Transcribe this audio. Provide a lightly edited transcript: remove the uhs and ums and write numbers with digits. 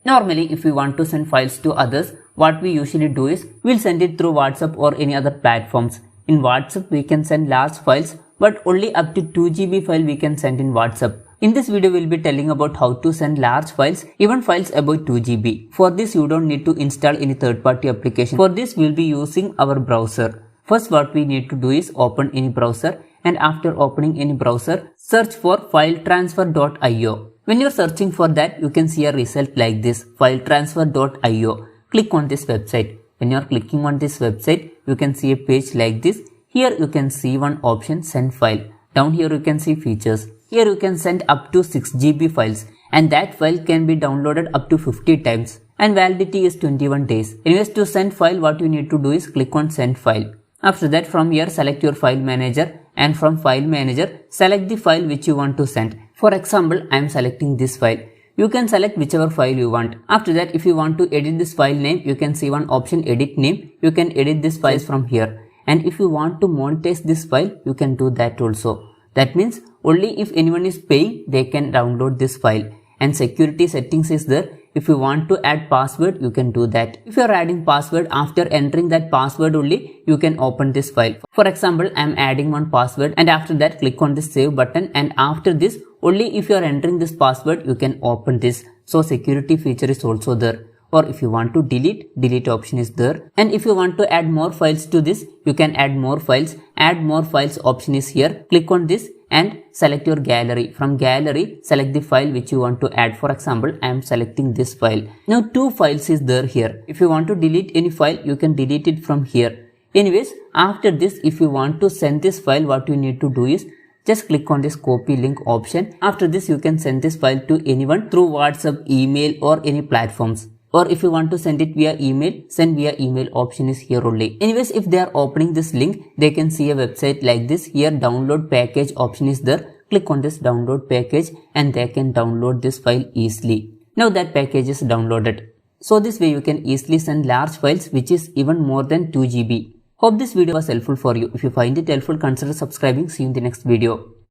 Normally, if we want to send files to others, what we usually do is we'll send it through WhatsApp or any other platforms. In WhatsApp, we can send large files, but only up to 2 GB file we can send in WhatsApp. In this video, we'll be telling about how to send large files, even files above 2 GB. For this, you don't need to install any third-party application. For this, we'll be using our browser. First, what we need to do is open any browser, and after opening any browser, search for filetransfer.io. When you're searching for that, you can see a result like this, filetransfer.io. Click on this website. When you're clicking on this website, you can see a page like this. Here you can see one option, send file. Down here you can see features. Here you can send up to 6 GB files, and that file can be downloaded up to 50 times, and validity is 21 days. Anyways, to send file, what you need to do is click on send file. After that, from here select your file manager, and from file manager select the file which you want to send. For example, I am selecting this file. You can select whichever file you want. After that, if you want to edit this file name, you can see one option, edit name. You can edit this files from here. And if you want to monetize this file, you can do that also. That means only if anyone is paying, they can download this file. And security settings is there. If you want to add password, you can do that. If you are adding password, after entering that password only, you can open this file. For example, I am adding one password, and after that click on this save button, and after this, only if you are entering this password, you can open this. So security feature is also there. Or if you want to delete option is there. And if you want to add more files to this, you can add more files. Add more files option is here. Click on this and select your gallery. From gallery, select the file which you want to add. For example, I am selecting this file. Now 2 files is there here. If you want to delete any file, you can delete it from here. Anyways, after this, if you want to send this file, what you need to do is just click on this copy link option. After this, you can send this file to anyone through WhatsApp, email or any platforms. Or if you want to send it via email, send via email option is here only. Anyways, if they are opening this link, they can see a website like this. Here download package option is there. Click on this download package and they can download this file easily. Now that package is downloaded. So this way you can easily send large files which is even more than 2 GB. Hope this video was helpful for you. If you find it helpful, consider subscribing. See you in the next video.